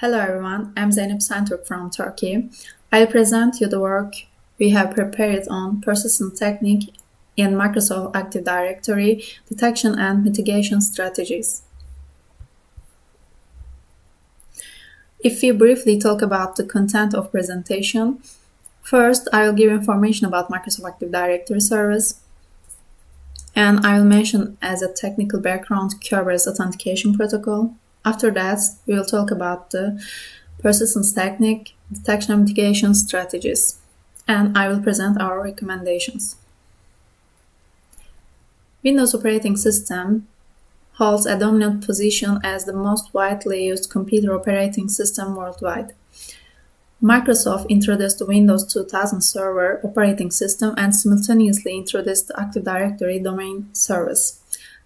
Hello everyone, I'm Zeynep Santurk from Turkey. I'll present you the work we have prepared on persistent technique in Microsoft Active Directory detection and mitigation strategies. If we briefly talk about the content of presentation, first I will give information about Microsoft Active Directory service, and I will mention as a technical background Kerberos authentication protocol. After that, we will talk about the persistence technique, detection and mitigation strategies, and I will present our recommendations. Windows operating system holds a dominant position as the most widely used computer operating system worldwide. Microsoft introduced the Windows 2000 Server operating system and simultaneously introduced the Active Directory domain service.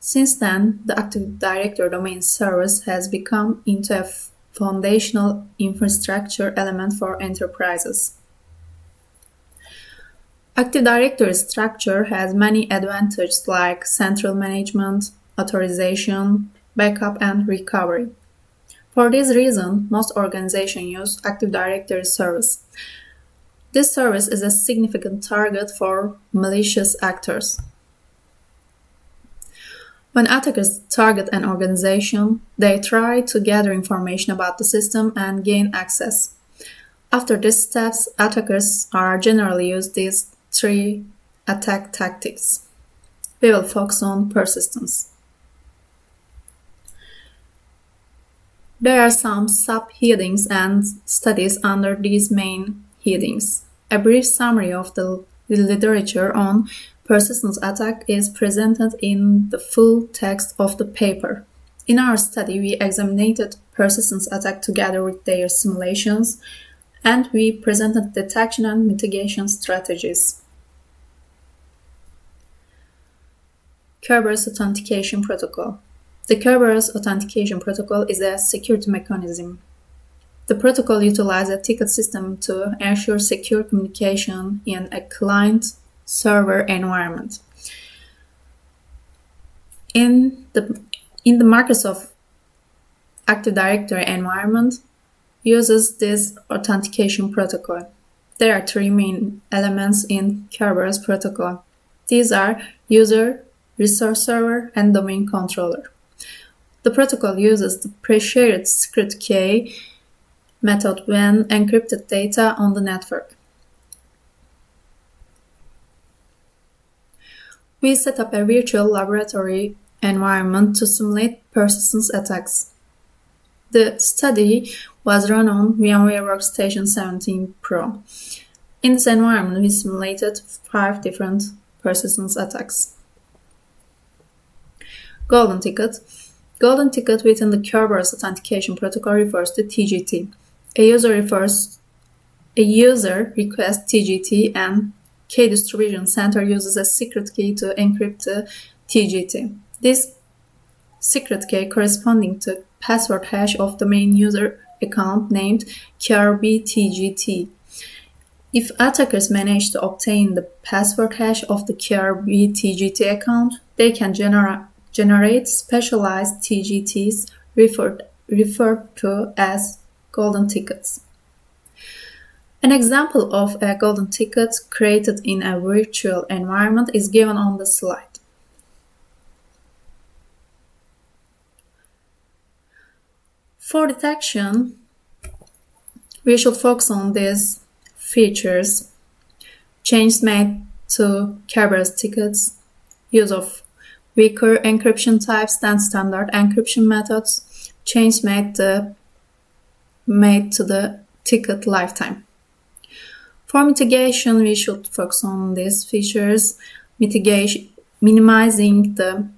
Since then, the Active Directory domain service has become into a foundational infrastructure element for enterprises. Active Directory structure has many advantages like central management, authorization, backup, and recovery. For this reason, most organizations use Active Directory service. This service is a significant target for malicious actors. When attackers target an organization, they try to gather information about the system and gain access. After these steps, attackers are generally use these three attack tactics. We will focus on persistence. There are some sub-headings and studies under these main headings. A brief summary of the literature on persistence attack is presented in the full text of the paper. In our study, we examined persistence attack together with their simulations, and we presented detection and mitigation strategies. Kerberos authentication protocol. The Kerberos authentication protocol is a security mechanism. The protocol utilizes a ticket system to ensure secure communication in a client-server environment. In the Microsoft Active Directory environment uses this authentication protocol. There are three main elements in Kerberos protocol. These are user, resource server, and domain controller. The protocol uses the pre-shared secret key method when encrypted data on the network. We set up a virtual laboratory environment to simulate persistence attacks. The study was run on VMware Workstation 17 Pro. In this environment, we simulated 5 different persistence attacks. Golden ticket. Golden ticket within the Kerberos authentication protocol refers to TGT. A user requests TGT and key distribution center uses a secret key to encrypt the TGT. This secret key corresponding to password hash of the main user account named KRBTGT. If attackers manage to obtain the password hash of the KRBTGT account, they can generate specialized TGTs referred to as golden tickets. An example of a golden ticket created in a virtual environment is given on the slide. For detection, we should focus on these features: changes made to Kerberos tickets, use of weaker encryption types than standard encryption methods, changes made to the ticket lifetime. For mitigation, we should focus on these features: minimizing the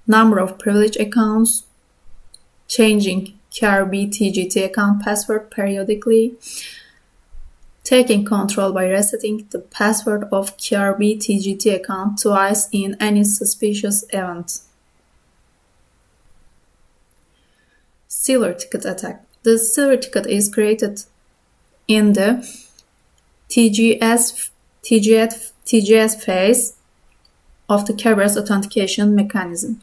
number of privileged accounts, changing KRBTGT account password periodically, taking control by resetting the password of KRBTGT account twice in any suspicious event. Silver ticket attack. The silver ticket is created in the TGS phase of the Kerberos authentication mechanism.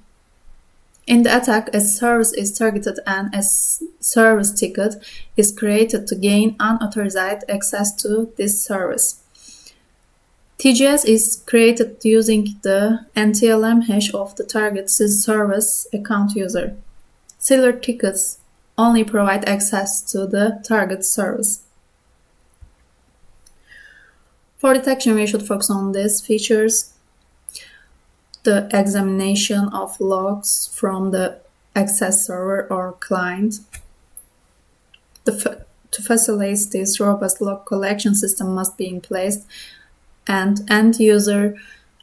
In the attack, a service is targeted and a service ticket is created to gain unauthorized access to this service. TGS is created using the NTLM hash of the target service account user. Similar tickets only provide access to the target service. For detection, we should focus on these features: the examination of logs from the access server or client. To facilitate this, robust log collection system must be in place, and end-user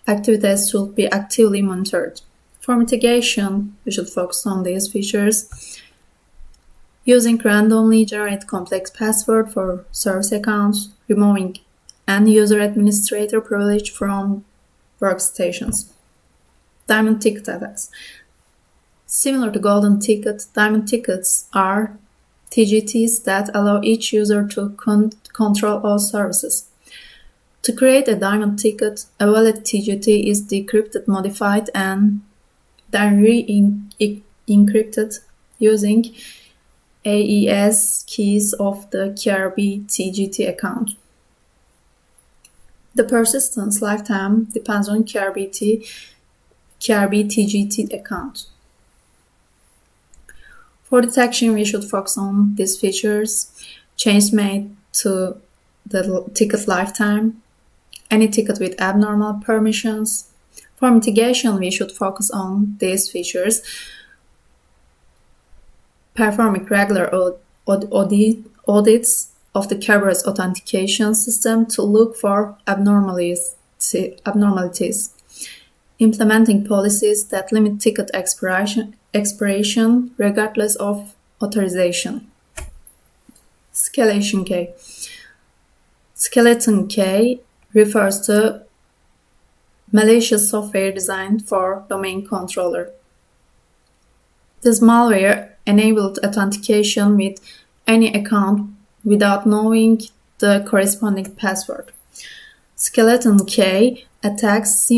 activities should be actively monitored. For mitigation, we should focus on these features: using randomly generated complex password for service accounts, removing end-user administrator privilege from workstations. Diamond ticket attacks. Similar to golden ticket, diamond tickets are TGTs that allow each user to control all services. To create a diamond ticket, a valid TGT is decrypted, modified, and then re-encrypted using AES keys of the KRB TGT account. The persistence lifetime depends on KRB TGT account. For detection, we should focus on these features: change made to the ticket lifetime, any ticket with abnormal permissions. For mitigation, we should focus on these features: performing regular audits of the Kerberos authentication system to look for abnormalities, implementing policies that limit ticket expiration regardless of authorization. Escalation key. Skeleton key refers to malicious software designed for domain controller. This malware enabled authentication with any account without knowing the corresponding password. Skeleton key attacks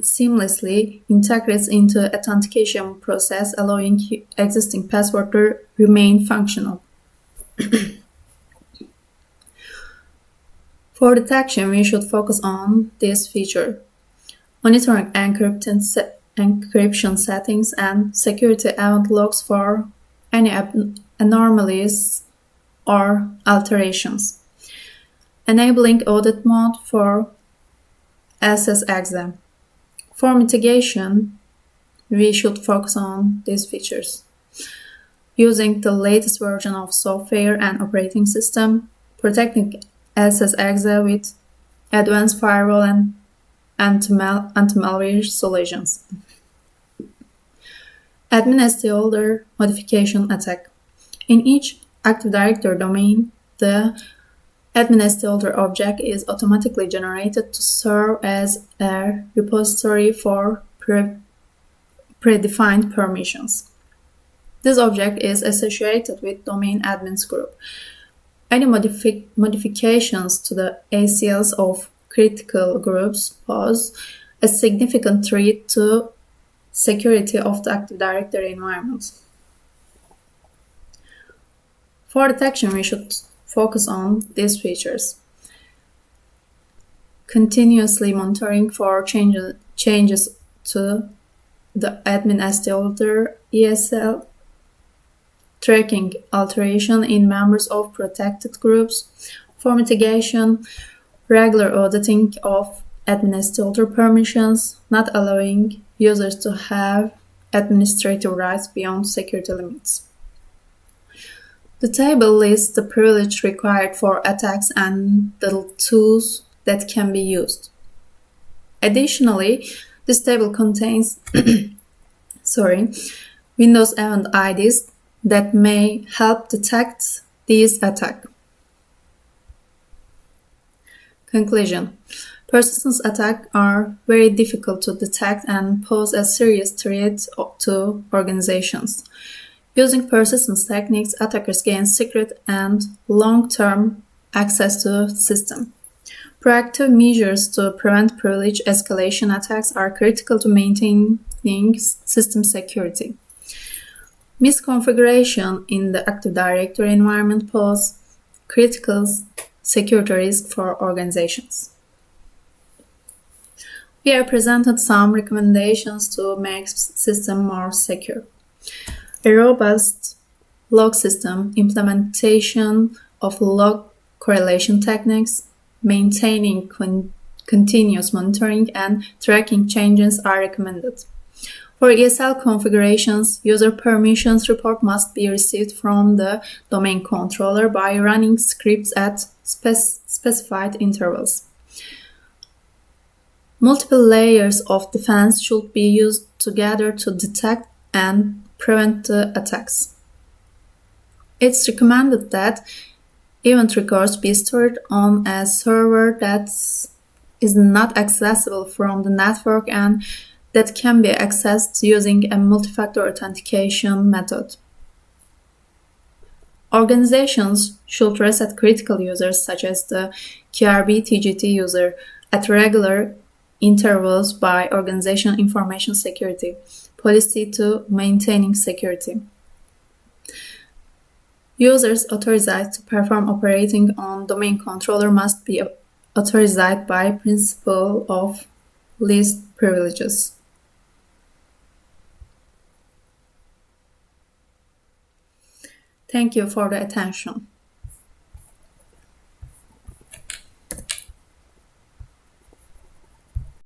seamlessly integrates into authentication process, allowing existing password to remain functional. For detection, we should focus on this feature: monitoring encryption settings and security event logs for any anomalies or alterations, enabling audit mode for SSXM. For mitigation, we should focus on these features: using the latest version of software and operating system, protecting SSXM with advanced firewall and anti-malware solutions. Admin SDFS modification attack. In each Active Directory domain, the admin SDFS object is automatically generated to serve as a repository for predefined permissions. This object is associated with domain admins group. Any modifications to the ACLs of critical groups pose a significant threat to security of the Active Directory environment. For detection, we should focus on these features: continuously monitoring for changes to the admin SDFS ESL, tracking alteration in members of protected groups. For mitigation, regular auditing of admin SDFS permissions, not allowing users to have administrative rights beyond security limits. The table lists the privilege required for attacks and the tools that can be used. Additionally, this table contains Windows event IDs that may help detect these attacks. Conclusion: persistence attacks are very difficult to detect and pose a serious threat to organizations. Using persistence techniques, attackers gain secret and long-term access to the system. Proactive measures to prevent privilege escalation attacks are critical to maintaining system security. Misconfiguration in the Active Directory environment pose critical security risk for organizations. We have presented some recommendations to make system more secure. A robust log system, implementation of log correlation techniques, maintaining continuous monitoring and tracking changes are recommended. For ESL configurations, user permissions report must be received from the domain controller by running scripts at specified intervals. Multiple layers of defense should be used together to detect and prevent the attacks. It's recommended that event records be stored on a server that is not accessible from the network and that can be accessed using a multi-factor authentication method. Organizations should reset critical users such as the QRB TGT user at regular intervals by Organization Information Security policy to maintaining security. Users authorized to perform operating on domain controller must be authorized by principle of least privileges. Thank you for the attention.